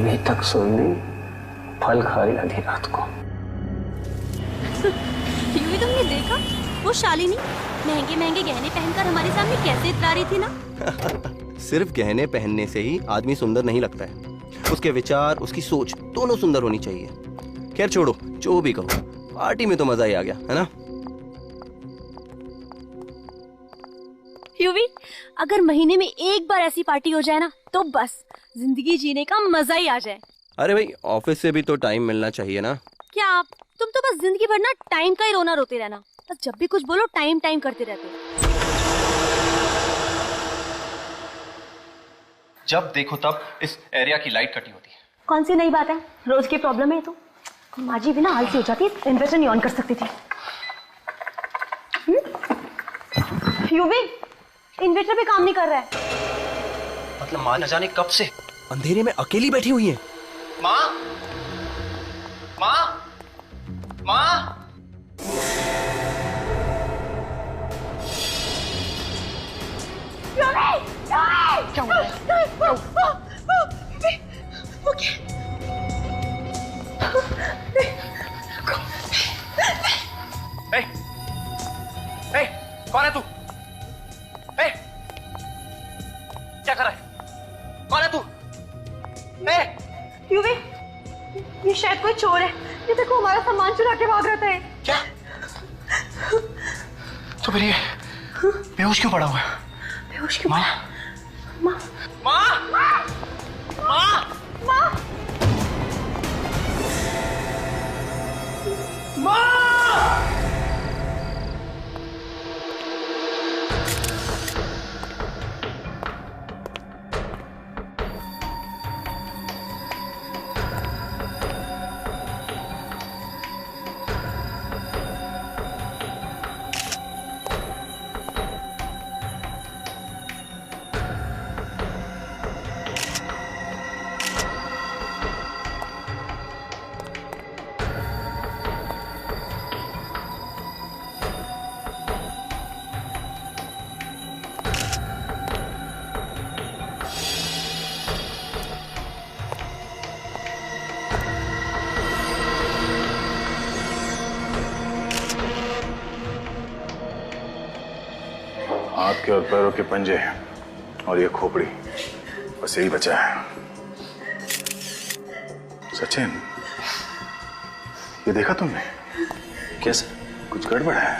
अभी तक सोई नहीं, फल खा रही आधी रात को। यूवी तुमने देखा वो शालिनी महंगे महंगे गहने पहनकर हमारे सामने कैसे इतरा रही थी ना। सिर्फ गहने पहनने से ही आदमी सुंदर नहीं लगता है, उसके विचार, उसकी सोच दोनों सुंदर होनी चाहिए। खैर छोड़ो, जो भी कहो, पार्टी में तो मजा ही आ गया, है ना? यूवी, अगर महीने में एक बार ऐसी पार्टी हो जाए ना तो बस जिंदगी जीने का मजा ही आ जाए। अरे भाई, ऑफिस से भी तो टाइम मिलना चाहिए ना। क्या आप तुम तो बस जिंदगी भर ना टाइम का ही रोना रोते रहना, बस जब भी कुछ बोलो टाइम टाइम करते रहते हो। जब देखो तब इस एरिया की लाइट कटी होती है। कौन सी नई बात है, रोज की प्रॉब्लम है। तो माँ जी भी ना आलसी हो जाती है, इन्वर्टर नहीं ऑन कर सकती थी। यूवी, इन्वर्टर भी काम नहीं कर रहा है। मतलब माँ न जाने कब से अंधेरे में अकेली बैठी हुई है। माँ, माँ, माँ। क्या हुआ? कौन है तू? क्या कर रहा है? कौन है तू? यूवी, ये शायद कोई चोर है। ये देखो हमारा सामान चुरा के भाग रहा था। क्या? तो फिर ये बेहोश क्यों पड़ा हुआ है? बेहोश क्यों? माँ, माँ, माँ, माँ, माँ, माँ। हाथ के और पैरों के पंजे और ये खोपड़ी, बस यही बचा है। सचिन, ये देखा तुमने? कैसे? कुछ गड़बड़ है।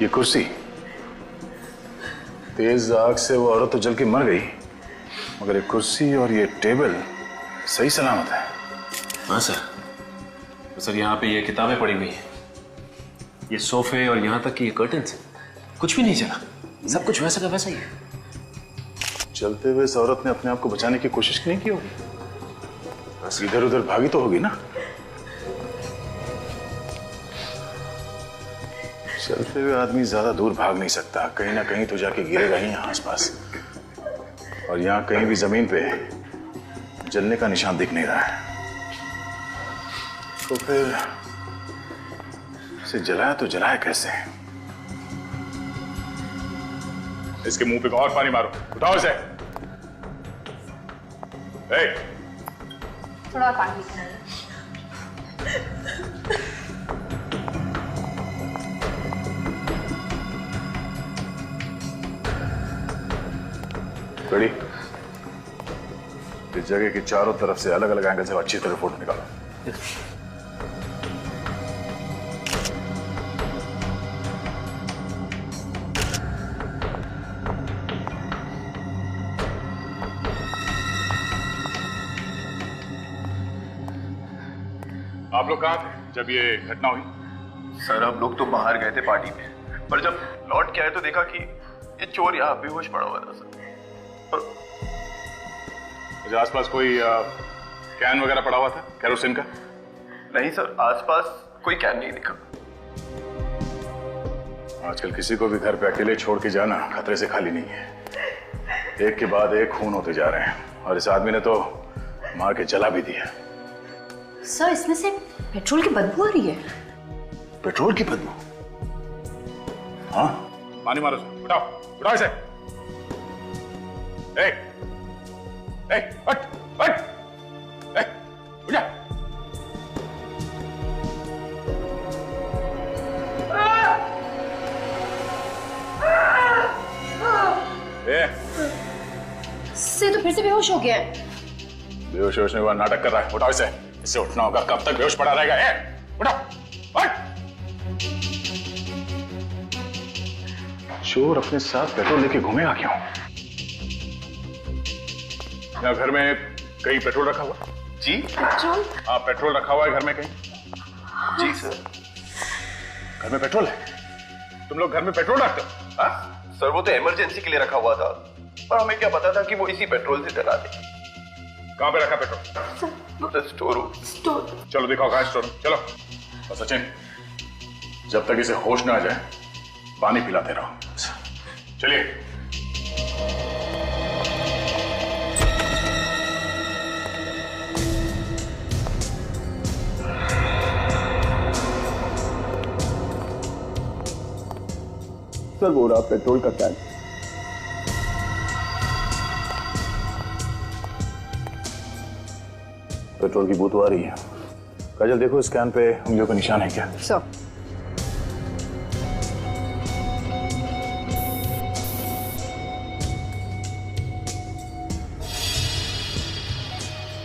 ये कुर्सी, तेज आग से वो औरत तो जल के मर गई, मगर ये कुर्सी और ये टेबल सही सलामत है। हाँ सर। तो सर यहाँ पे ये किताबें पड़ी हुई हैं, ये सोफे और यहाँ तक कि ये कर्टन्स, कुछ भी नहीं चला, सब कुछ वैसा का वैसा ही है। चलते हुए इस औरत ने अपने आप को बचाने की कोशिश नहीं की होगी, इधर उधर भागी तो होगी ना। चलते हुए आदमी ज्यादा दूर भाग नहीं सकता, कहीं ना कहीं तो जाके गिरेगा ही यहाँ आसपास। और यहाँ कहीं भी जमीन पे जलने का निशान दिख नहीं रहा है, तो फिर इसे जलाया तो जलाया कैसे? इसके मुंह पे और पानी मारो, उठाओ इसे। थोड़ा पानी। रेडी? इस जगह की चारों तरफ से अलग अलग एंगल से अच्छी तरह फोटो निकालो। आप लोग कहाँ थे जब ये घटना हुई? सर, हम लोग तो बाहर गए थे पार्टी में, पर जब लौट के आए तो देखा कि ये चोर यहाँ बेहोश पड़ा हुआ था सर। मुझे आसपास कोई कैन वगैरह पड़ा हुआ था केरोसिन का? नहीं सर, आसपास कोई कैन नहीं दिखा। आजकल किसी को भी घर पे अकेले छोड़ के जाना खतरे से खाली नहीं है। एक के बाद एक खून होते जा रहे हैं और इस आदमी ने तो मार के जला भी दिया। सर, इसमें से पेट्रोल की बदबू आ रही है। पेट्रोल की बदबू? हाँ, पानी मारो, उठाओ उठाओ इसे। हट हट। तो फिर से बेहोश हो गया है। बेहोश होने के बाद नाटक कर रहा है। उठाओ इसे, इससे उठना होगा। कब तक बेहोश पड़ा रहेगा? उठाओ, उठ। चोर अपने साथ पेट्रोल लेके घूमेगा क्यों? यहाँ घर में कहीं पेट्रोल रखा हुआ? जी पेट्रोल? हाँ, पेट्रोल रखा हुआ है घर में कहीं? जी सर। घर में पेट्रोल है? तुम लोग घर में पेट्रोल रखते हो? हाँ? सर वो तो इमरजेंसी के लिए रखा हुआ था, पर हमें क्या पता था कि वो इसी पेट्रोल से चला दे। कहाँ पे रखा पेट्रोल? Store room. चलो दिखाओ कहाँ स्टोर रूम। चलो। और सचिन, जब तक इसे होश ना आ जाए पानी पिलाते रहो। चलिए। सर वो रहा पेट्रोल का कैन। पेट्रोल की बू तो आ रही है। काजल देखो इस कैन पे उंगलियों का निशान है क्या? सर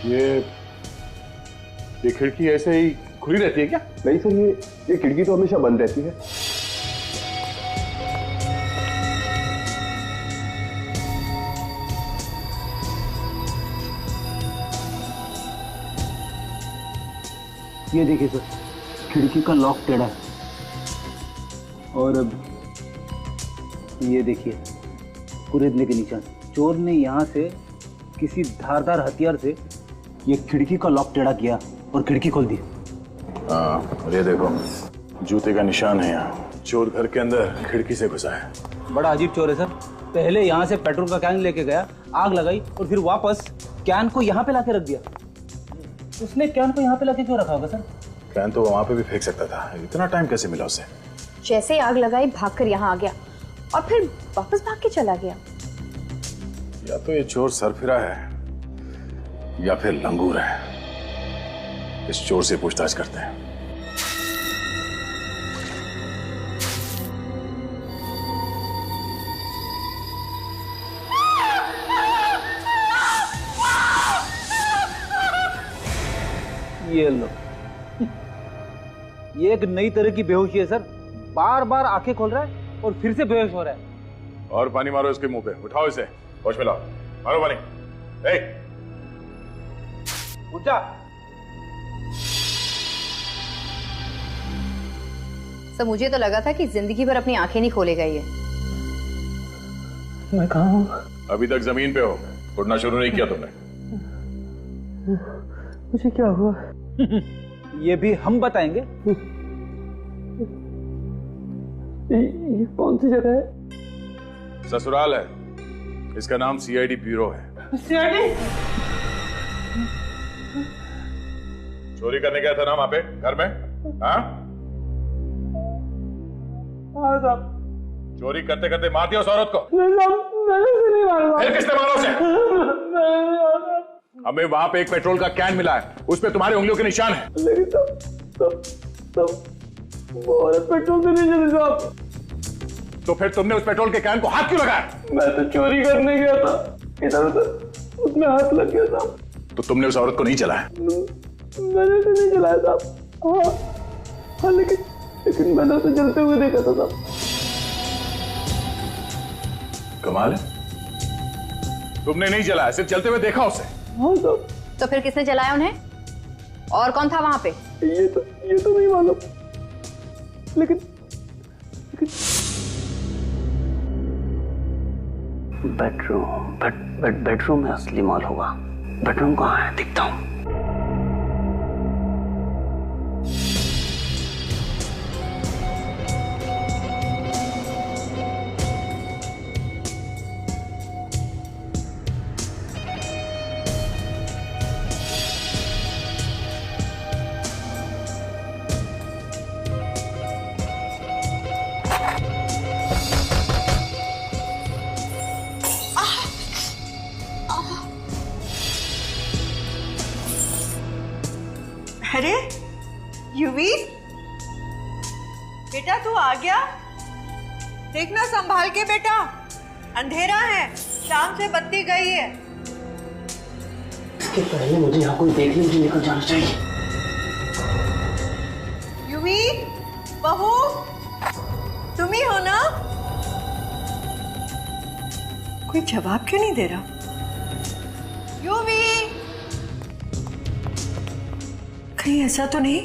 ये खिड़की ऐसे ही खुली रहती है क्या? नहीं सर, ये खिड़की तो हमेशा बंद रहती है। ये देखिए सर, खिड़की का लॉक टेढ़ा है। और अब ये देखिए कुरेदने के निशान। चोर ने यहाँ से किसी धारदार हथियार से ये खिड़की का लॉक टेढ़ा किया और खिड़की खोल दी। हाँ, और ये देखो जूते का निशान है यहाँ। चोर घर के अंदर खिड़की से घुसा है। बड़ा अजीब चोर है सर। पहले यहाँ से पेट्रोल का कैन लेके गया, आग लगाई और फिर वापस कैन को यहाँ पे लाके रख दिया। उसने कैन को यहाँ पे लाके क्यों रखा होगा सर? कैन तो वहां पे भी फेंक सकता था। इतना टाइम कैसे मिला उसे? जैसे ही आग लगाई भागकर यहाँ आ गया और फिर वापस भाग के चला गया। या तो ये चोर सरफिरा है या फिर लंगूर है। इस चोर से पूछताछ करते हैं। ये लो, ये एक नई तरह की बेहोशी है सर। बार बार आंखें खोल रहा है और फिर से बेहोश हो रहा है। और पानी मारो इसके मुंह पे। उठाओ इसे, होश में लाओ। मारो पानी। उठा। सर मुझे तो लगा था कि जिंदगी भर अपनी आंखें नहीं खोलेगा ये। मैं कहाँ हूँ? अभी तक जमीन पे हो, उठना शुरू नहीं किया तुमने। मुझे क्या हुआ? ये भी हम बताएंगे। ये कौन सी जगह है? ससुराल है। इसका नाम सीआईडी ब्यूरो है। सीआईडी? चोरी करने गया था ना वहां पे घर में? हाँ साहब। चोरी करते करते मार दिया उस औरत को? नहीं मारा। फिर किसने मारा उसे? हमें वहां पे एक पेट्रोल का कैन मिला है, उस पे तुम्हारी उंगलियों के निशान है। लेकिन तब वो औरत पेट्रोल से नहीं जली साहब। तो फिर तुमने उस पेट्रोल के कैन को हाथ क्यों लगाया? मैं तो चोरी करने गया था, इधर उधर उसमें हाथ लग गया था। तो तुमने उस औरत को नहीं चलाया? मैंने तो नहीं चलाया साहब। हाँ लेकिन मैंने उसे जलते हुए देखा था साहब। कमाल है, तुमने नहीं चलाया, सिर्फ चलते हुए देखा उसे। हाँ साहब। तो फिर किसने जलाया उन्हें? और कौन था वहां पे? ये तो नहीं मालूम, लेकिन बेडरूम में असली माल होगा। बेडरूम कहाँ है? दिखता हूँ। अरे युवी, बेटा तू आ गया? देखना संभाल के बेटा, अंधेरा है, शाम से बत्ती गई है। इसके पहले मुझे यहाँ कोई देखने मुझे निकल जाना चाहिए। यूवी, बहू, तुम ही हो ना? कोई जवाब क्यों नहीं दे रहा? यूवी, कहीं ऐसा तो नहीं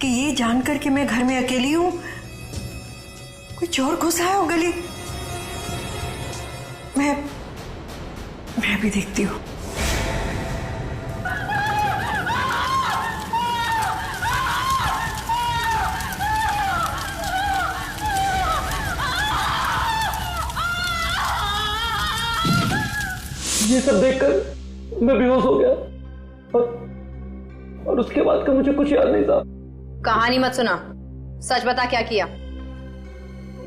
कि ये जानकर कि मैं घर में अकेली हूं कोई चोर घुस आया हो गली? मैं भी देखती हूँ। ये सब देखकर मैं बेहोश हो गया और उसके बाद का मुझे कुछ याद नहीं था। कहानी मत सुना, सच बता क्या किया।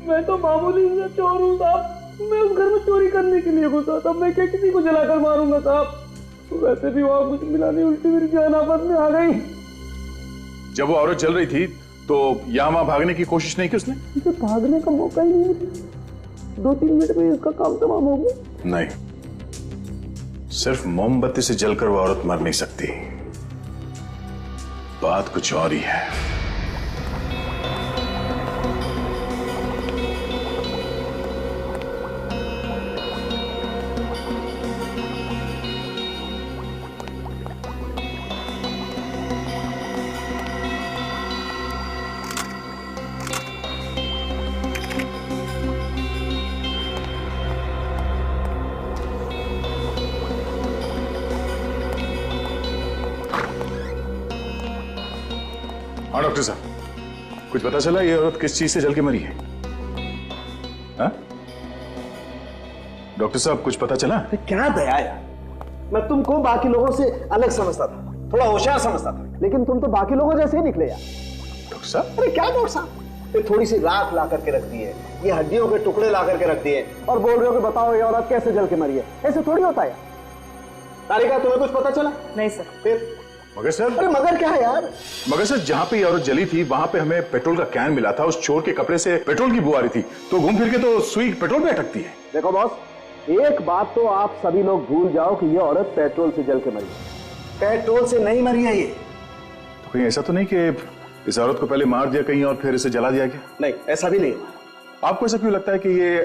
मैं तो मामूली सा चोर हूँ साहब। मैं उस घर में चोरी करने के लिए घुसा था। मैं क्या किसी को जलाकर मारूंगा साहब। वैसे भी वहां कुछ मिला नहीं, उल्टी मेरी जान आफत में आ गई। जब वो औरत जल रही थी तो यहाँ वहां भागने की कोशिश नहीं की उसने? मुझे भागने का मौका ही नहीं मिला। 2-3 मिनट में इसका काम तमाम हो गया। नहीं, सिर्फ मोमबत्ती से जलकर वो औरत मर नहीं सकती। बात कुछ और ही है। हाँ डॉक्टर साहब, कुछ पता चला ये औरत किस चीज से जल के मरी है? हाँ? डॉक्टर साहब कुछ पता चला? क्या दया यार, मैं तुमको बाकी लोगों से अलग समझता था, थोड़ा होशियार समझता था, लेकिन तुम तो बाकी लोगों जैसे ही निकले यार। डॉक्टर साहब? अरे क्या डॉक्टर साहब, ये थोड़ी सी राख ला करके रख दी है, ये हड्डियों के टुकड़े ला करके रख दिए और बोल रहे हो कि बताओ ये औरत कैसे जल के मरी है। ऐसे थोड़ी होता है। तारिका तुम्हें कुछ पता चला? नहीं सर। फिर मगर सर, अरे मगर क्या है यार? मगर सर, जहां पे ये औरत जली थी वहां पे हमें पेट्रोल का कैन मिला था। उस चोर के कपड़े से पेट्रोल की बू आ रही थी, तो घूम फिर के तो सुई पेट्रोल पे अटकती है। देखो बॉस, एक बात तो आप सभी लोग भूल जाओ कि ये औरत पेट्रोल से जल के मरी है। पेट्रोल से नहीं मरी है ये। तो कहीं ऐसा तो नहीं कि इस औरत को पहले मार दिया कहीं और फिर इसे जला दिया गया? नहीं, ऐसा भी नहीं। आपको ऐसा क्यों लगता है कि ये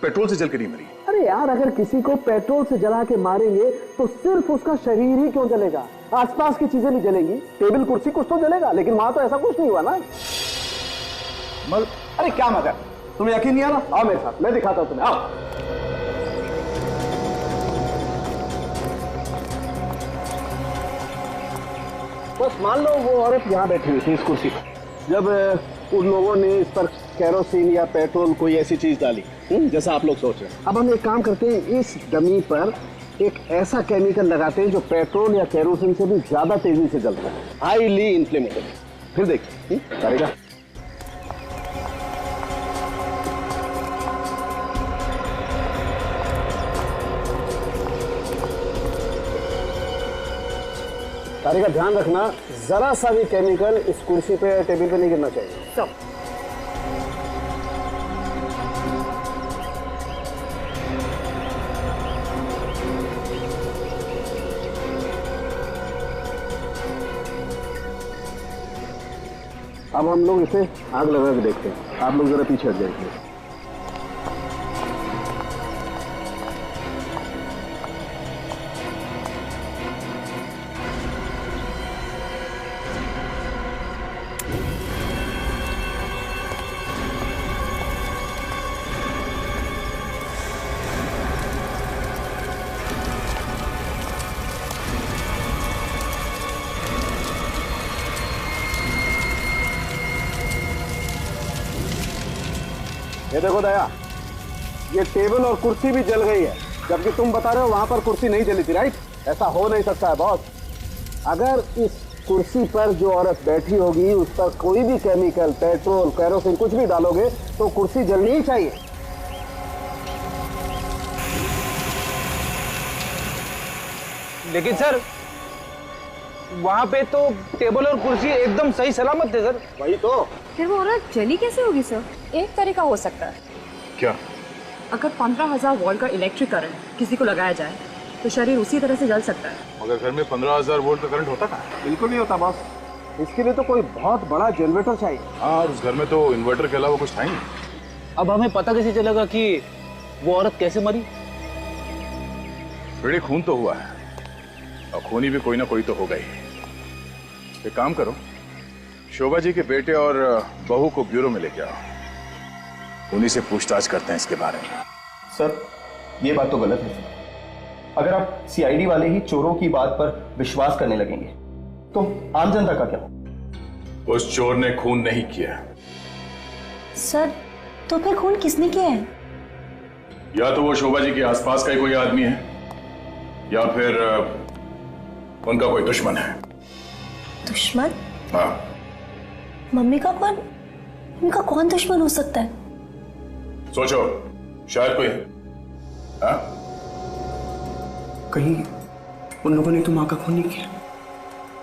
पेट्रोल से जल के नहीं मरी? अरे यार, अगर किसी को पेट्रोल से जला के मारेंगे तो सिर्फ उसका शरीर ही क्यों जलेगा, आसपास की चीजें नहीं जलेंगी, टेबल कुर्सी कुछ तो जलेगा, लेकिन वहां तो ऐसा कुछ नहीं हुआ ना। अरे क्या मगर, तुम्हें यकीन नहीं आ रहा? आओ मेरे साथ, मैं दिखाता हूं तुम्हें, आओ। बस मान लो वो औरत यहाँ बैठी हुई थी इस कुर्सी पर, जब उन लोगों ने इस पर केरोसिन या पेट्रोल कोई ऐसी चीज डाली जैसा आप लोग सोच रहे हैं। अब हम एक काम करते हैं, इस डमी पर एक ऐसा केमिकल लगाते हैं जो पेट्रोल या केरोसिन से भी ज्यादा तेजी से जलता है, हाईली इन्फ्लेमेबल। फिर देखिए करेगा। तारे का ध्यान रखना, जरा सा भी केमिकल इस कुर्सी पे टेबल पे नहीं गिरना चाहिए। सब अब हम लोग इसे आग लगा के देखते हैं। आप लोग जरा पीछे हट जाइए। ये देखो दया, ये टेबल और कुर्सी भी जल गई है, जबकि तुम बता रहे हो वहां पर कुर्सी नहीं जली थी, राइट? ऐसा हो नहीं सकता है बॉस। अगर इस कुर्सी पर जो औरत बैठी होगी उस पर कोई भी केमिकल, पेट्रोल, केरोसिन कुछ भी डालोगे तो कुर्सी जलनी ही चाहिए। लेकिन सर, वहां पे तो टेबल और कुर्सी एकदम सही सलामत थे सर। वही तो। फिर वो औरत जली कैसे होगी सर? एक तरीका हो सकता है। क्या? अगर 15,000 वोल्ट का इलेक्ट्रिक करंट किसी को लगाया जाए तो शरीर उसी तरह से जल सकता है। मगर घर में 15,000 वोल्ट का करंट होता कहाँ? बिल्कुल नहीं होता बॉस। इसके लिए तो कोई बहुत बड़ा जनरेटर चाहिए। हाँ, और उस घर में तो इन्वर्टर के अलावा कुछ था ही नहीं। अब हमें पता कैसे चलेगा कि वो औरत कैसे मरी? बेटे, खून तो हुआ है और खूनी भी कोई ना कोई तो होगा ही। एक काम करो, शोभा जी के बेटे और बहू को ब्यूरो में लेके आओ, उन्हीं से पूछताछ करते हैं इसके बारे में। सर, ये बात तो गलत है सर। अगर आप सीआईडी वाले ही चोरों की बात पर विश्वास करने लगेंगे तो आम जनता का क्या? उस चोर ने खून नहीं किया। सर, तो फिर खून किसने किया है? या तो वो शोभा जी के आसपास का ही कोई आदमी है या फिर उनका कोई दुश्मन है। दुश्मन? हाँ। मम्मी का कौन, उनका कौन दुश्मन हो सकता है? सोचो, शायद कोई है। हाँ? कहीं उन लोगों ने तो माँ का खून नहीं किया?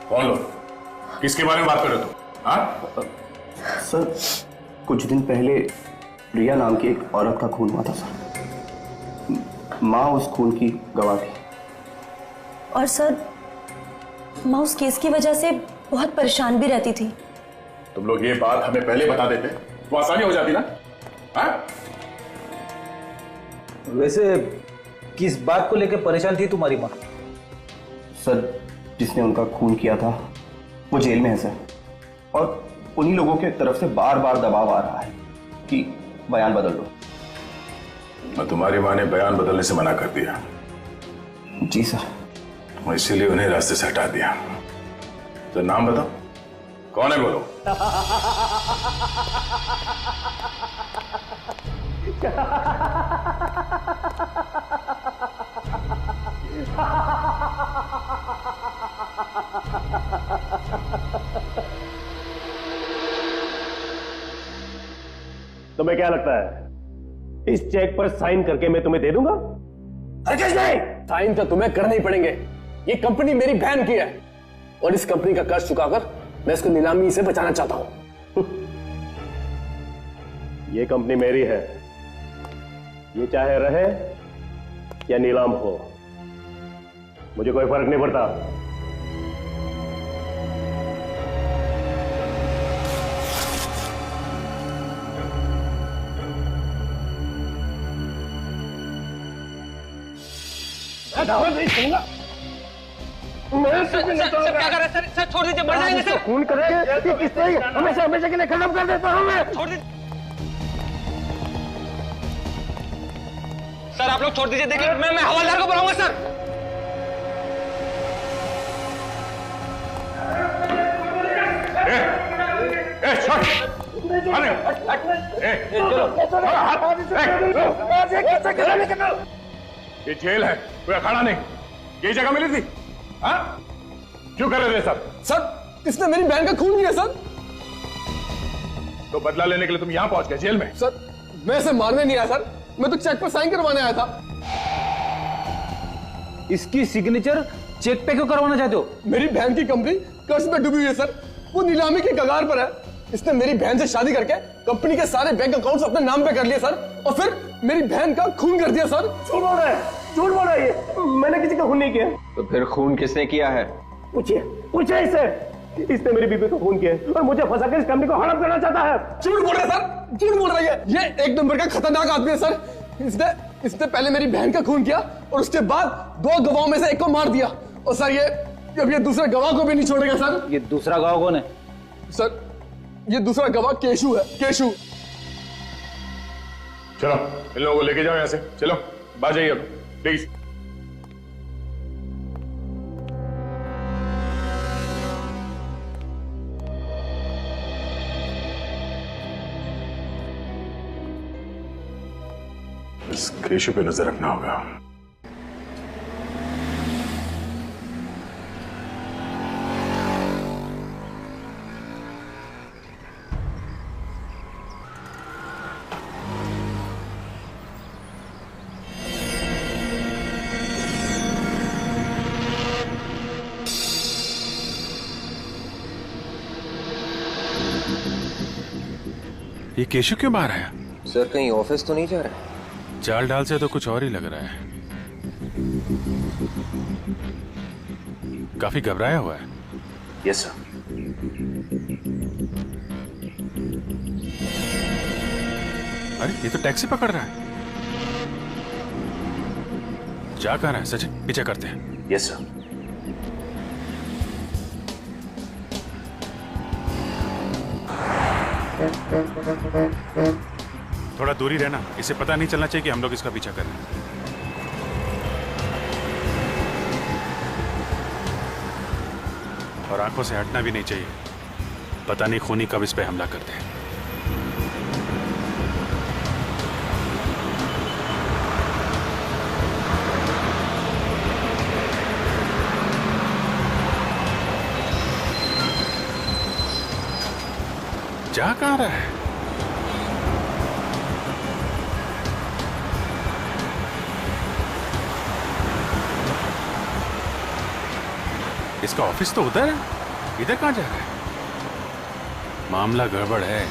कौन लोग? किसके बारे में बात कर रहे हो तुम? हाँ? सर, कुछ दिन पहले रिया नाम की एक औरत का खून हुआ था सर। माँ उस खून की गवाह थी। और सर, माँ उस केस की वजह से बहुत परेशान भी रहती थी। तुम लोग ये बात हमें पहले बता देते तो आसानी हो जाती ना। हाँ? वैसे किस बात को लेकर परेशान थी तुम्हारी माँ? सर, जिसने उनका खून किया था वो जेल में है सर, और उन्हीं लोगों के तरफ से बार बार दबाव आ रहा है कि बयान बदल दो। मैं तुम्हारी माँ ने बयान बदलने से मना कर दिया। जी सर। मैं इसीलिए उन्हें रास्ते से हटा दिया। तो नाम बताओ, कौन है बोलो? तुम्हें क्या लगता है इस चेक पर साइन करके मैं तुम्हें दे दूंगा? हरगिज नहीं, साइन तो तुम्हें करने ही पड़ेंगे। ये कंपनी मेरी बहन की है और इस कंपनी का कर्ज चुकाकर मैं इसको नीलामी से बचाना चाहता हूं। ये कंपनी मेरी है, ये चाहे रहे या नीलाम हो, मुझे कोई फर्क नहीं पड़ता। नहीं सुनूंगा। सर क्या कर रहे हैं? सर छोड़ दीजिए, मर जाएंगे सर। खून करेंगे किस तरह हमेशा हमेशा के लिए खत्म कर देता हूं मैं। छोड़ दीजिए सर, आप लोग छोड़ दीजिए। देखिए, मैं हवलदार को बुलाऊंगा सर। ये जेल है, कोई अखाड़ा नहीं। ये जगह मिली थी? हाँ? क्यों कर रहे थे सर? सर, इसने मेरी बहन का खून किया सर। तो बदला लेने के लिए तुम यहां पहुंच गए जेल में? सर, मैं इसे मारने नहीं आया सर, मैं तो चेक पर साइन करवाने आया था। इसकी सिग्नेचर चेक पे क्यों करवाना चाहते हो? मेरी बहन की कंपनी कर्ज में डूबी हुई है सर, वो नीलामी के कगार पर है। इसने मेरी बहन से शादी करके कंपनी के सारे बैंक अकाउंट्स अपने नाम पे कर लिए सर, और फिर मेरी बहन का खून कर दिया सर। झूठ बोल रहा है, झूठ बोल रहा है ये। मैंने किसी का खून नहीं किया। तो फिर खून किसने किया है? पूछिए, पूछिए इससे। इसने मेरी बीबी को खून किया है और मुझे फंसाकर इस कंपनी को हड़प करना चाहता है। झूठ बोल रहा है सर, झूठ बोल रही है। ये एक नंबर का खतरनाक आदमी है सर। इसने पहले मेरी बहन का खून किया और उसके बाद 2 गवाहों में से एक को मार दिया। और सर ये दूसरे गवाह को भी नहीं छोड़ेगा सर। ये दूसरा गवाह कौन है? सर, ये दूसरा गवाह केशु है, केशु। चलो इन लोगों को लेके जाओ यहां से। चलो बाहर जाइए अब प्लीज। इस केशु पे नजर रखना होगा। ये केशु क्यों बाहर आया? सर, कहीं ऑफिस तो नहीं जा रहा है? चाल डाल से तो कुछ और ही लग रहा है। काफी घबराया हुआ है। Yes sir. अरे ये तो टैक्सी पकड़ रहा है। जा कहाँ रहा है सचिन? पीछे करते हैं। Yes sir. थोड़ा दूरी रहना, इसे पता नहीं चलना चाहिए कि हम लोग इसका पीछा कर रहे हैं। और आंखों से हटना भी नहीं चाहिए, पता नहीं खूनी कब इस पे हमला करते हैं। जा कहाँ रहा है? इसका ऑफिस तो उधर है, इधर कहाँ जा रहा है? मामला गड़बड़ है।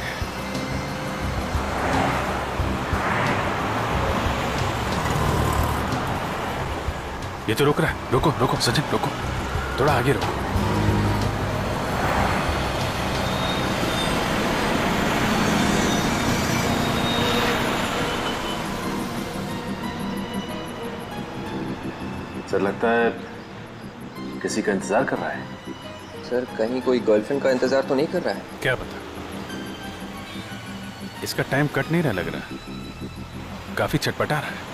ये तो रुक रहा है। रुको रुको सचिन, रुको, थोड़ा आगे रुको। सर लगता है किसी का इंतजार कर रहा है। सर कहीं कोई गर्लफ्रेंड का इंतजार तो नहीं कर रहा है? क्या पता, इसका टाइम कट नहीं रहा लग रहा, काफी छटपटा रहा है।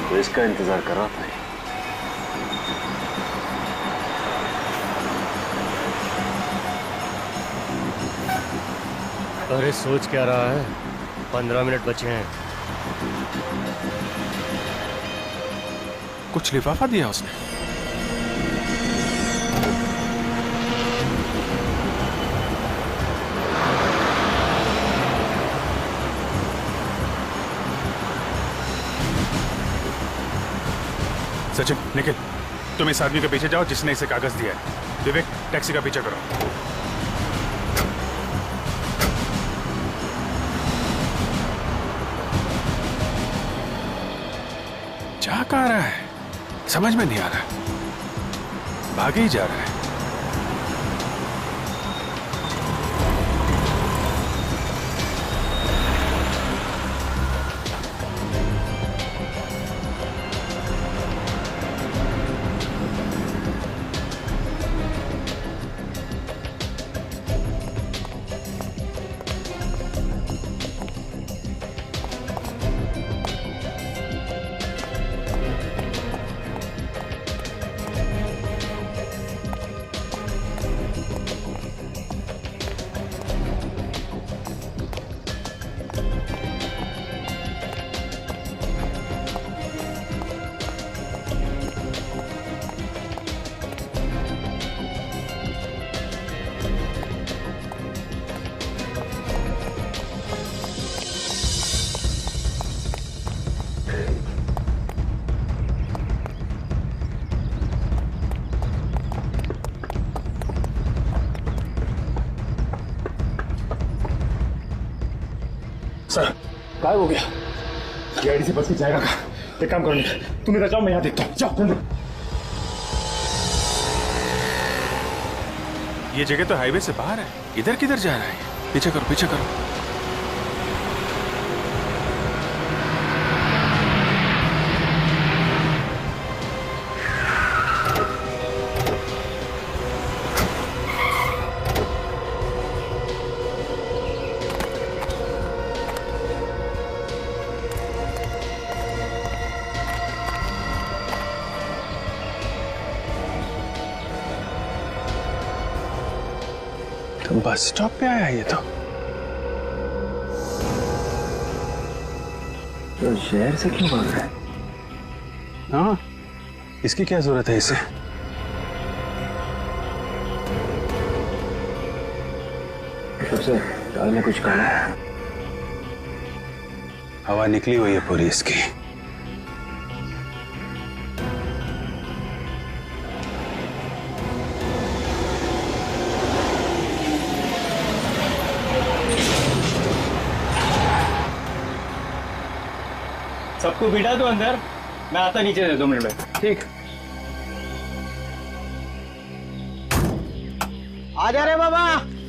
तो इसका इंतजार कर रहा था। अरे सोच क्या रहा है, 15 मिनट बचे हैं। कुछ लिफाफा दिया उसने। सचिन, निखिल, तुम इस आदमी के पीछे जाओ जिसने इसे कागज दिया है। विवेक, टैक्सी का पीछा करो। जा कहाँ रहा है, समझ में नहीं आ रहा, भागे ही जा रहा है। सर गायब हो गया। गाड़ी से बच के जाएगा कहाँ? एक काम करो निखिल, तुम इधर जाओ, मैं यहाँ देखता हूँ। जाओ जल्दी। ये जगह तो हाईवे से बाहर है, इधर किधर जा रहा है? पीछे करो, पीछे करो। तुम बस स्टॉप पे आया ये तो शहर से क्यों भाग रहा है? हाँ, इसकी क्या जरूरत है इसे? सबसे दाल में कुछ खाना है? हवा निकली हुई है पूरी इसकी। सबको बिठा दो अंदर, मैं आता नीचे से 2 मिनट में। ठीक। आ जा रे बाबा,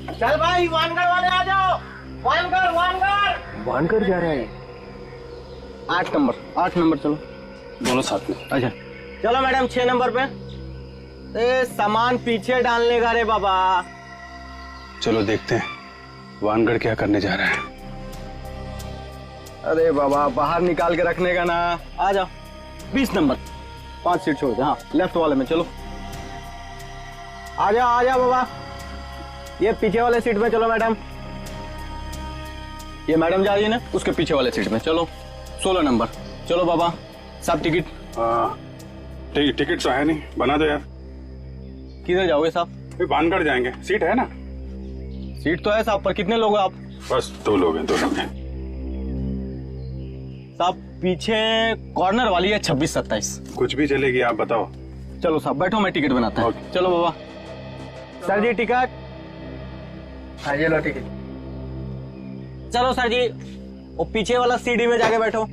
चल भाई वानगढ़ वाले आ जाओ। वानगढ़ वानगढ़ वानगढ़ जा रहा है। 8 नंबर चलो दोनों साथ में। अच्छा चलो मैडम 6 नंबर पे। सामान पीछे डालने का रे बाबा। चलो देखते हैं वानगढ़ क्या करने जा रहा है। अरे बाबा बाहर निकाल के रखने का ना। आ जाओ 20 नंबर, 5 सीट छोड़ दे। हाँ लेफ्ट वाले में चलो। आ जाओ बाबा, ये पीछे वाले सीट में चलो मैडम। ये मैडम जा रही है ना, उसके पीछे वाले सीट में चलो। 16 नंबर चलो बाबा। साहब टिकट? टिकट तो है नहीं, बना दो यार। किधर जाओगे साहब? वानगढ़ जाएंगे, सीट है ना? सीट तो है साहब, पर कितने लोग हो आप? बस 2 लोग हैं, 2 लोग हैं। साहब पीछे कॉर्नर वाली है 26-27। कुछ भी चलेगी, आप बताओ। चलो साहब बैठो, मैं टिकट बनाता हूँ। चलो बाबा। सर जी टिकट। हाँ ये लो टिकट। चलो सर जी, वो पीछे वाला सीडी में जाके बैठो।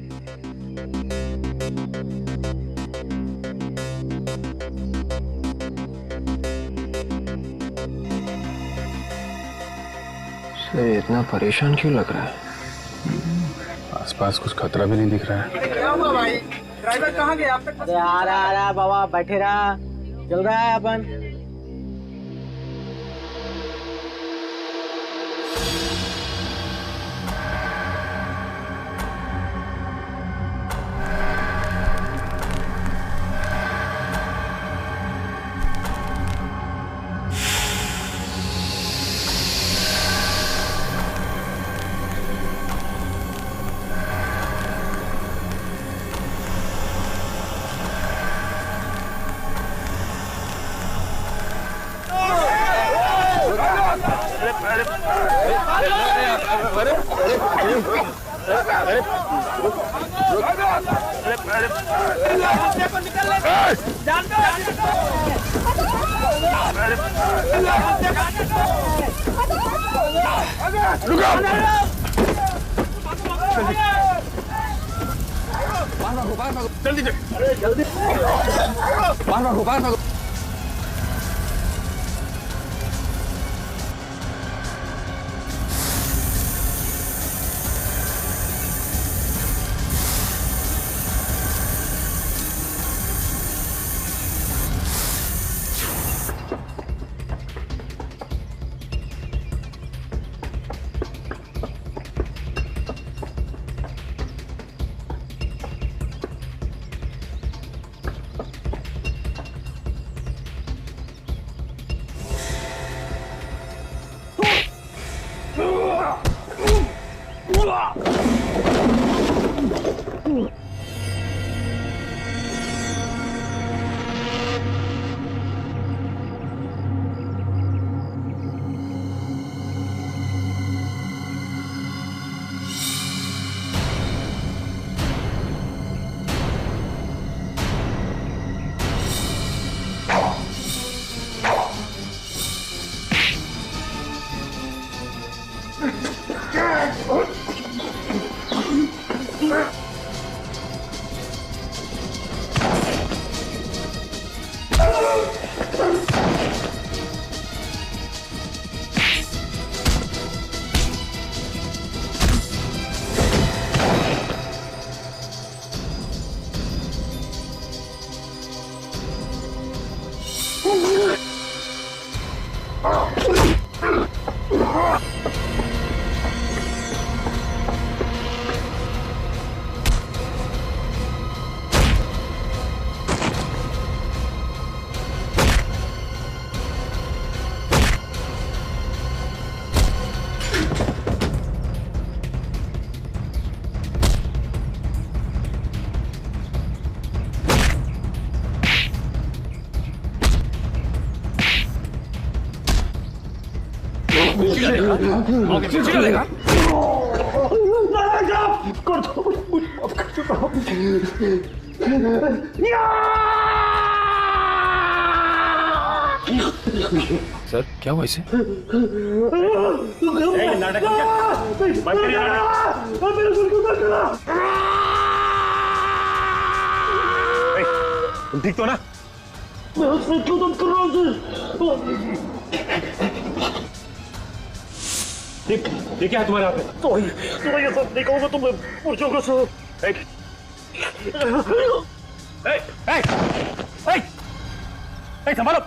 से इतना परेशान क्यों लग रहा है? आसपास कुछ खतरा भी नहीं दिख रहा है। क्या हुआ भाई, ड्राइवर कहाँ गया? अरे आ रहा बाबा, बैठे रहा, चल रहा है अपन। जल्दी बाहर भागो। सर क्या हुआ इसे? तुम ठीक तो ना? ये क्या है तुम्हारे हाथ में? तो ये सब देखोगे तुम पुरुषों को सो संभालो।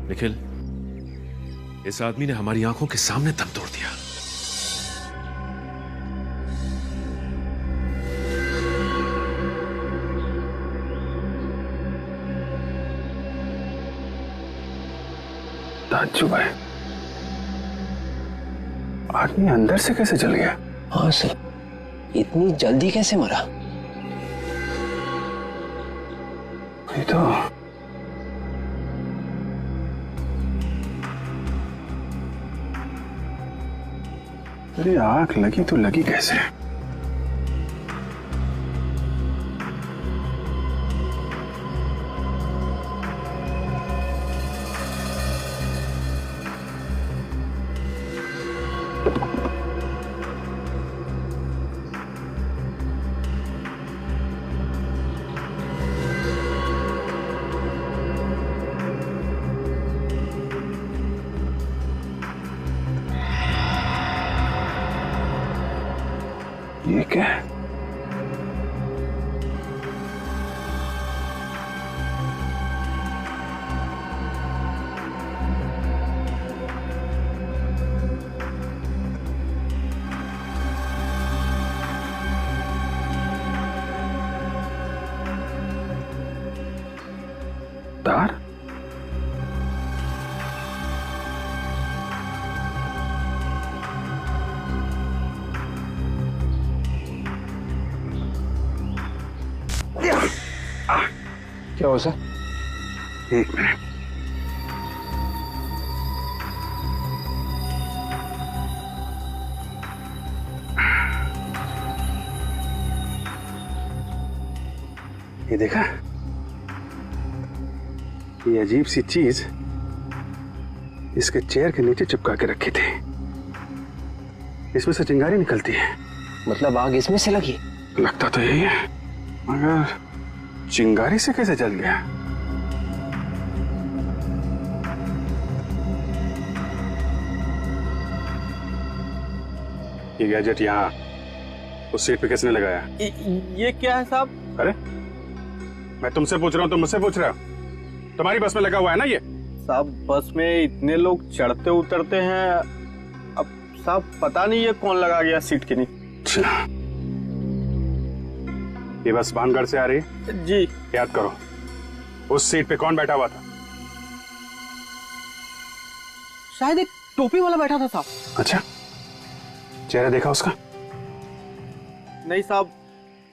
निखिल, इस आदमी ने हमारी आंखों के सामने दम तोड़ दिया। ताज्जुब है, आदमी अंदर से कैसे जल गया? हाँ सर, इतनी जल्दी कैसे मरा? ये तो अरे आग लगी तो लगी कैसे? ये क्या है? तार? क्या हो सर? एक मिनट। ये देखा? ये अजीब सी चीज इसके चेयर के नीचे चिपका के रखी थी। इसमें से चिंगारी निकलती है। मतलब आग इसमें से लगी? लगता तो यही है, मगर चिंगारी से कैसे जल गया? ये गैजेट यहाँ उस सीट पे किसने लगाया? ये क्या है साहब? अरे मैं तुमसे पूछ रहा हूँ, तुम मुझसे पूछ रहे हो? तुम्हारी बस में लगा हुआ है ना ये? साहब बस में इतने लोग चढ़ते उतरते हैं, अब साहब पता नहीं ये कौन लगा गया सीट के नीचे। ये बस भानगढ़ से आ रही है? जी। याद करो उस सीट पे कौन बैठा हुआ था? शायद एक टोपी वाला बैठा था साहब। अच्छा, चेहरा देखा उसका? नहीं साहब,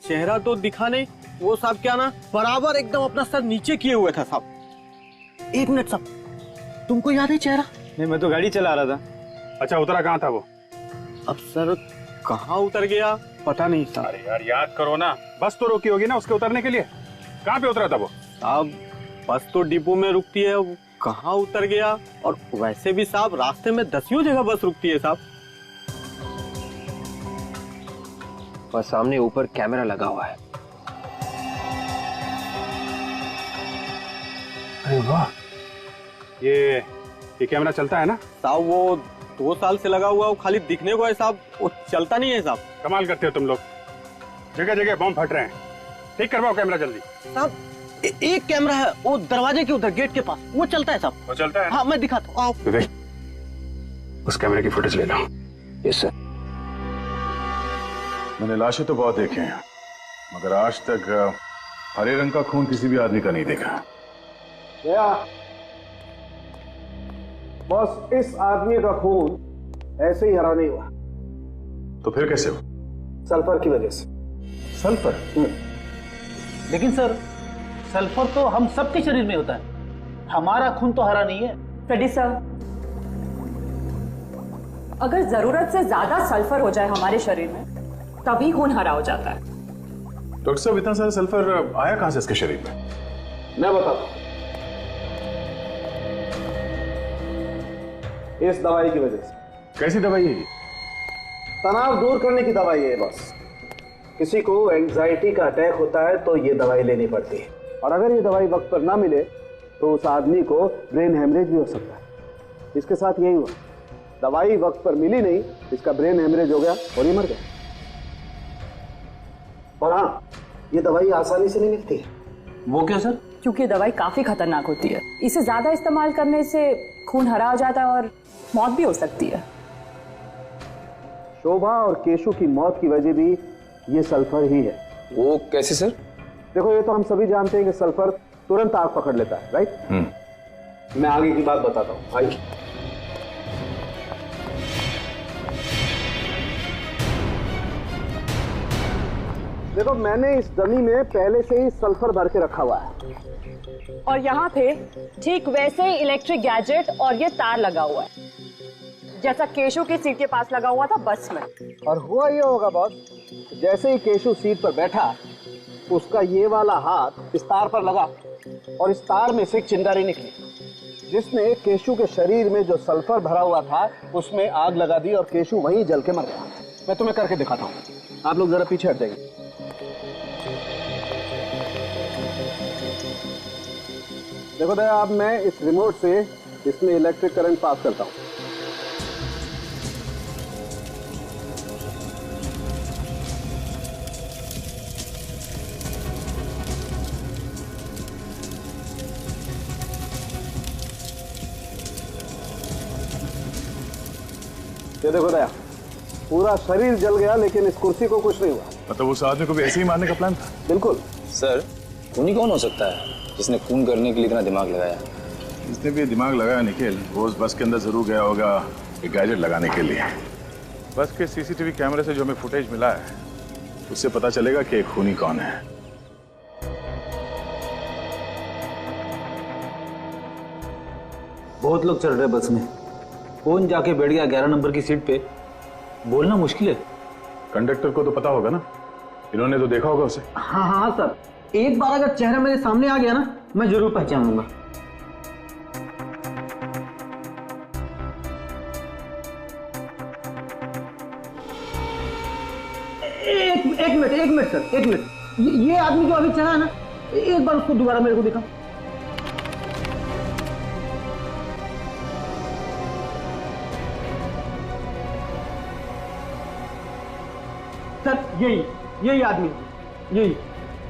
चेहरा तो दिखा नहीं। वो साहब क्या ना बराबर एकदम अपना सर नीचे किए हुए था साहब। एक मिनट साहब, तुमको याद है चेहरा? नहीं, मैं तो गाड़ी चला रहा था। अच्छा, उतरा कहाँ था वो? अब सर कहाँ उतर गया पता नहीं साहब। अरे यार याद करो ना, बस तो रोकी होगी ना उसके उतरने के लिए। कहाँ पे उतरा था वो? साहब बस तो डिपो में रुकती है, वो कहाँ उतर गया? और वैसे भी साहब रास्ते में 10 जगह बस रुकती है साहब। और सामने ऊपर कैमरा लगा हुआ है। अरे वाह, ये कैमरा चलता है ना? साहब वो 2 साल से लगा हुआ, वो खाली दिखने को है साहब, वो चलता नहीं है साहब। कमाल करते हो तुम लोग, जगह जगह बम फट रहे हैं। ठीक करवाओ कैमरा जल्दी। साहब एक कैमरा है वो दरवाजे के उधर गेट के पास, वो चलता है साहब। वो चलता है? हाँ मैं दिखाता हूँ। विवेक, उस कैमरे की फुटेज ले लो। Yes sir. मैंने लाशें तो बहुत देखे हैं, मगर आज तक हरे रंग का खून किसी भी आदमी का नहीं देखा। बस इस आदमी का खून ऐसे ही हरा नहीं हुआ, तो फिर कैसे हो? सल्फर की वजह से। सल्फर? लेकिन सर, सल्फर तो हम सबके शरीर में होता है, हमारा खून तो हरा नहीं है। फ्रेडी सर, अगर जरूरत से ज्यादा सल्फर हो जाए हमारे शरीर में तभी खून हरा हो जाता है। डॉक्टर साहब, इतना सारा सल्फर आया कहां से इसके शरीर में? मैं बताता हूं। इस दवाई की वजह से। कैसी दवाई है ये? तनाव दूर करने की दवाई है बस। किसी को एंजाइटी का अटैक होता है तो ये दवाई लेनी पड़ती है, और अगर ये दवाई वक्त पर ना मिले तो उस आदमी को ब्रेन हेमरेज भी हो सकता है। इसके साथ यही हुआ, दवाई वक्त पर मिली नहीं, इसका ब्रेन हेमरेज हो गया और ये मर गया। और हाँ, ये दवाई आसानी से नहीं मिलती है। वो क्यों सर? क्योंकि दवाई काफी खतरनाक होती है, इसे ज्यादा इस्तेमाल करने से खून हरा हो जाता है और मौत भी हो सकती है। शोभा और केशु की मौत की वजह भी ये सल्फर ही है। वो कैसे सर? देखो, ये तो हम सभी जानते हैं कि सल्फर तुरंत आग पकड़ लेता है, राइट? मैं आगे की बात बताता हूं, आइए। देखो, मैंने इस डमी में पहले से ही सल्फर भर के रखा हुआ है, और यहाँ पे ठीक वैसे ही इलेक्ट्रिक गैजेट और ये तार लगा हुआ है जैसा केशु की सीट के पास लगा हुआ था बस में। और हुआ ये होगा बॉस, जैसे ही केशु सीट पर बैठा, उसका ये वाला हाथ इस तार पर लगा और इस तार में से एक चिंगारी निकली, जिसने केशु के शरीर में जो सल्फर भरा हुआ था उसमें आग लगा दी और केशु वहीं जल के मर गया। मैं तुम्हें करके दिखाता हूँ, आप लोग जरा पीछे हट जाइए। देखो दया, अब मैं इस रिमोट से इसमें इलेक्ट्रिक करंट पास करता हूँ। ये देखो दया, पूरा शरीर जल गया लेकिन इस कुर्सी को कुछ नहीं हुआ। मतलब उस आदमी को भी ऐसे ही मारने का प्लान था? बिल्कुल। सर, खूनी कौन हो सकता है जिसने खून करने के लिए इतना दिमाग लगाया? जिसने भी दिमाग लगाया निखिल, वो उस बस के अंदर जरूर गया होगा एक गैजेट लगाने के लिए। बस के सीसीटीवी कैमरे से जो हमें फुटेज मिला है उससे पता चलेगा कि खूनी कौन है। बहुत लोग चल रहे बस में, कौन जाके बैठ गया 11 नंबर की सीट पे, बोलना मुश्किल है। कंडक्टर को तो पता होगा ना, इन्होंने तो देखा होगा उसे। हाँ हाँ सर, एक बार अगर चेहरा मेरे सामने आ गया ना, मैं जरूर पहचान लूंगा। एक मिनट सर, एक मिनट। ये आदमी जो अभी चढ़ा है ना, एक बार उसको दोबारा मेरे को दिखा। सर, यही आदमी, यही।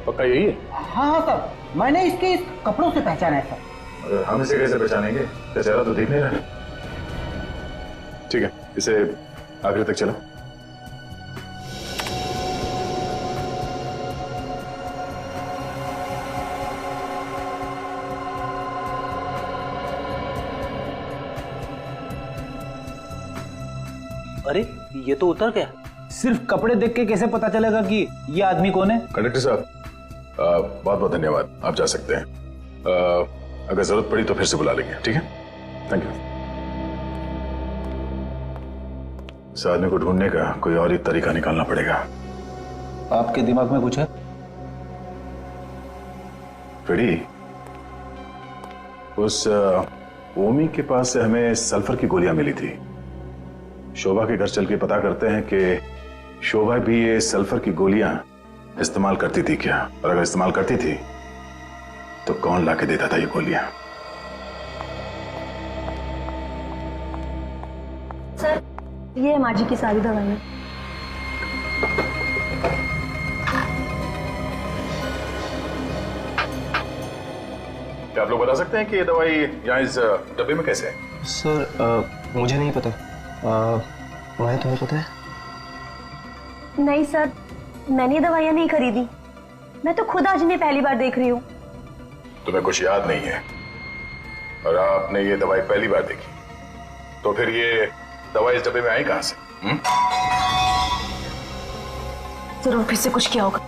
पक्का यही है? हाँ सर, मैंने इसके इस कपड़ों से पहचाना है सर। हम इसे कैसे पहचानेंगे? चेहरा तो देख नहीं रहा। ठीक है, इसे आखिर तक चलो। अरे, ये तो उतर गया। सिर्फ कपड़े देख के कैसे पता चलेगा कि ये आदमी कौन है? कंडक्टर साहब, बहुत बहुत धन्यवाद, आप जा सकते हैं। अगर जरूरत पड़ी तो फिर से बुला लेंगे, ठीक है? Thank you. इस आदमी को ढूंढने का कोई और ही तरीका निकालना पड़ेगा। आपके दिमाग में कुछ है? फ्रेडी, उस ओमी के पास से हमें सल्फर की गोलियां मिली थी। शोभा के घर चल के पता करते हैं कि शोभा भी ये सल्फर की गोलियां इस्तेमाल करती थी क्या, और अगर इस्तेमाल करती थी तो कौन लाके देता था ये गोलियां? सर, ये माँ जी की सारी दवाइयाँ। क्या आप लोग बता सकते हैं कि ये दवाई यहाँ इस डब्बे में कैसे है? सर, मुझे नहीं पता। मैं, तुम्हें पता है? नहीं सर, मैंने ये दवाइयाँ नहीं खरीदी, मैं तो खुद आज इन्हें पहली बार देख रही हूँ। तुम्हें कुछ याद नहीं है और आपने ये दवाई पहली बार देखी, तो फिर ये दवाई इस डब्बे में आई कहां से? जरूर फिर से कुछ किया होगा।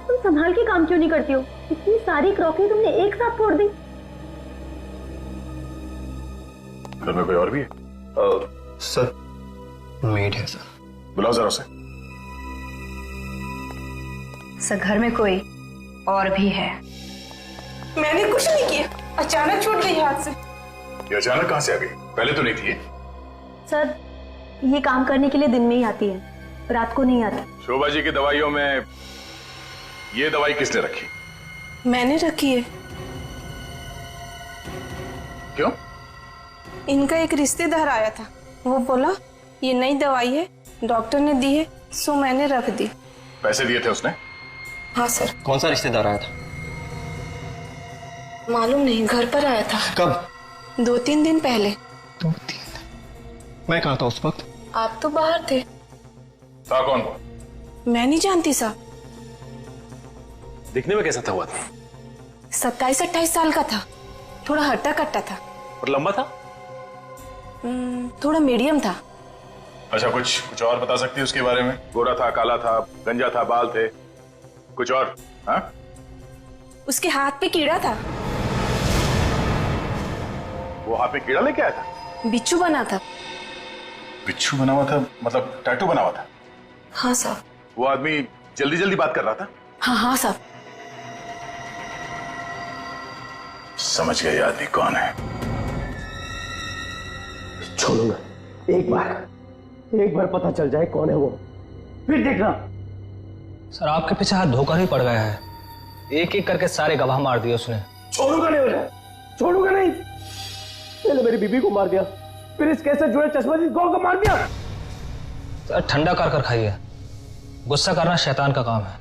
तुम संभाल के काम क्यों नहीं करती हो? इतनी सारी क्रॉकरी तुमने एक साथ फोड़ दी। घर में कोई और भी है? सर मेड है सर। बुलाओ जरा उसे। सर घर में कोई और भी है। मैंने कुछ नहीं किया, अचानक छूट गई हाथ से। ये अचानक कहां से आ गई? पहले तो नहीं थी। सर ये काम करने के लिए दिन में ही आती है, रात को नहीं आती। शोभा जी की दवाइयों में ये दवाई किसने रखी? मैंने रखी है। क्यों? इनका एक रिश्तेदार आया था, वो बोला ये नई दवाई है, डॉक्टर ने दी है, सो मैंने रख दी। पैसे दिए थे उसने? हाँ सर। कौन सा रिश्तेदार आया था? मालूम नहीं, घर पर आया था। कब? 2-3 दिन पहले। 2-3 दिन? मैं कहाँ था उस वक्त? आप तो बाहर थे। था कौन वो? मैं नहीं जानती साहब। दिखने में कैसा था? हुआ था 27-28 साल का था, थोड़ा हट्टा कट्टा था। और लंबा था? थोड़ा मीडियम था। अच्छा, कुछ और बता सकती है उसके बारे में? गोरा था, काला था, गंजा था, बाल थे, कुछ और? हाँ? उसके हाथ पे कीड़ा था। वो हाथ में कीड़ा लेके आया था? बिच्छू बना था। बिच्छू बना हुआ था मतलब टैटू बना हुआ था? हाँ साहब। वो आदमी जल्दी जल्दी बात कर रहा था? हाँ साहब। समझ गए आदमी कौन है। छोड़ूंगा, एक बार पता चल जाए कौन है वो, फिर देखना। सर आपके पीछे हाथ धोकर ही पड़ गया है, एक एक करके सारे गवाह मार दिए उसने। छोड़ूंगा नहीं उन्हें, छोड़ूंगा नहीं। पहले मेरी बीबी को मार दिया, फिर इस केस से जुड़े चश्मदीद गौर को मार दिया। सर ठंडा कर खाइए, गुस्सा करना शैतान का काम है।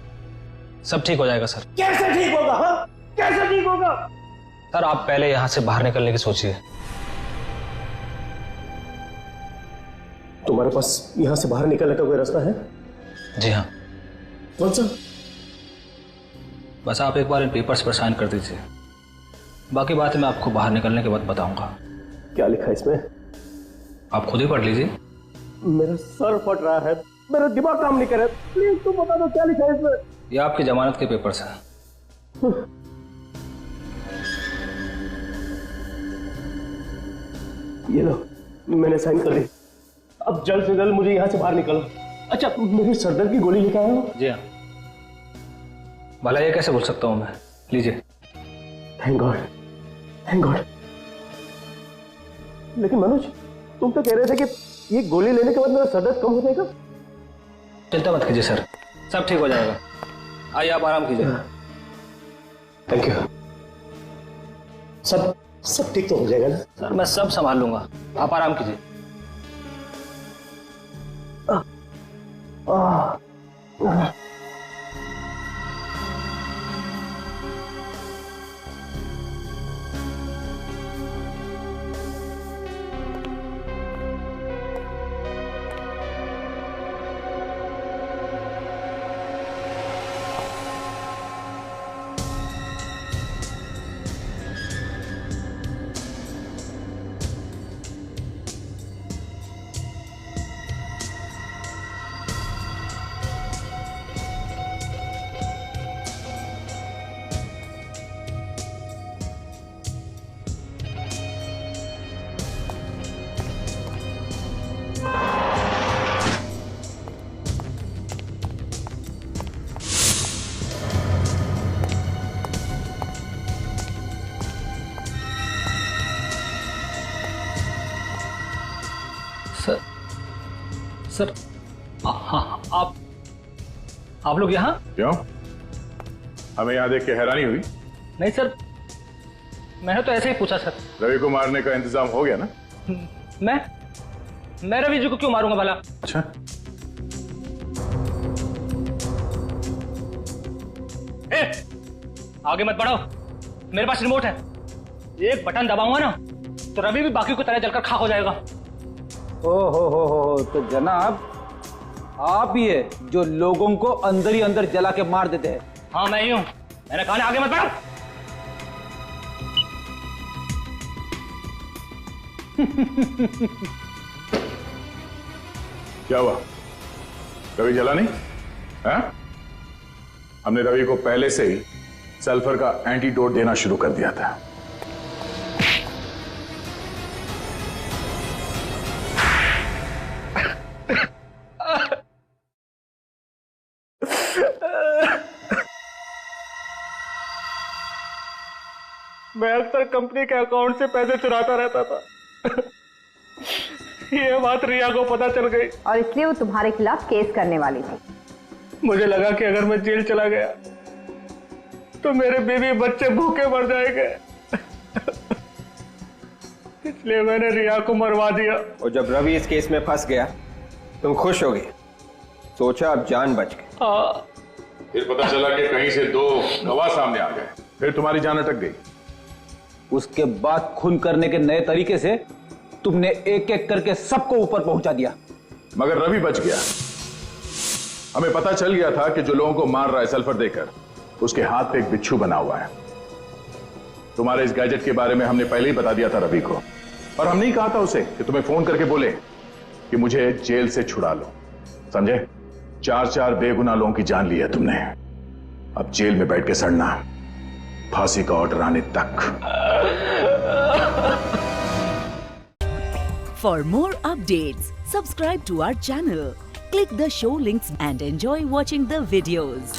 सब ठीक हो जाएगा सर। कैसे ठीक होगा? हाँ? कैसे ठीक होगा? सर आप पहले यहां से बाहर निकलने की सोचिए। तुम्हारे पास यहां से बाहर निकलने का कोई रास्ता है? जी हाँ। कौन सा? बस आप एक बार इन पेपर्स पर साइन कर दीजिए, बाकी बातें मैं आपको बाहर निकलने के बाद बताऊंगा। क्या लिखा है इसमें? आप खुद ही पढ़ लीजिए। मेरा सर फट रहा है, मेरा दिमाग काम नहीं कर रहा। प्लीज तुम बता दो क्या लिखा है इसमें। ये आपकी जमानत के पेपर्स हैं। ये लो, मैंने साइन कर दी। अब जल्द से जल्द मुझे यहाँ से बाहर निकलो। अच्छा, मेरी सरदर्द की गोली लेकर आए हो? जी हाँ। भला ये कैसे भूल सकता हूँ मैं, लीजिए। Thank God, thank God. लेकिन मनोज, तुम तो कह रहे थे कि ये गोली लेने के बाद मेरा सरदर्द कम हो जाएगा। चिंता मत कीजिए सर, सब ठीक हो जाएगा। आइए आप आराम कीजिए। Thank you. सब ठीक तो हो जाएगा ना? सर मैं सब संभाल लूंगा, आप आराम कीजिए। सर हाँ, आप लोग यहाँ? क्यों? हमें यहाँ देख के हैरानी हुई? नहीं सर, मैंने तो ऐसे ही पूछा सर। रवि को मारने का इंतजाम हो गया ना? मैं रवि जी को क्यों मारूंगा भला? अच्छा, आगे मत बढ़ो, मेरे पास रिमोट है। एक बटन दबाऊंगा ना तो रवि भी बाकी की तरह जलकर खाक हो जाएगा। हो तो जनाब आप ही है जो लोगों को अंदर ही अंदर जला के मार देते हैं। हाँ मैं ही हूं, मैंने कहा ना आगे मत बढ़ो। क्या हुआ? रवि जला नहीं है? हमने रवि को पहले से ही सल्फर का एंटीडोट देना शुरू कर दिया था। मैं अक्सर कंपनी के अकाउंट से पैसे चुराता रहता था। ये बात रिया को पता चल गई और इसलिए वो तुम्हारे खिलाफ केस करने वाली थी। मुझे लगा कि अगर मैं जेल चला गया तो मेरे बीवी बच्चे भूखे मर जाएंगे। इसलिए मैंने रिया को मरवा दिया। और जब रवि इस केस में फंस गया तुम खुश हो गए, सोचा अब जान बच गई। फिर पता चला कि कहीं से 2 गवाह सामने आ गए, फिर तुम्हारी जान अटक गई। उसके बाद खून करने के नए तरीके से तुमने एक एक करके सबको ऊपर पहुंचा दिया। मगर रवि बच गया। हमें पता चल गया था कि जो लोगों को मार रहा है सल्फर देकर, उसके हाथ पे एक बिच्छू बना हुआ है। तुम्हारे इस गैजेट के बारे में हमने पहले ही बता दिया था रवि को, और हमने ही कहा था उसे कि तुम्हें फोन करके बोले कि मुझे जेल से छुड़ा लो। समझे? 4 बेगुनाह लोगों की जान ली है तुमने। अब जेल में बैठ के सड़ना, फांसी का ऑर्डर आने तक। For more updates, subscribe to our channel, click the show links and enjoy watching the videos.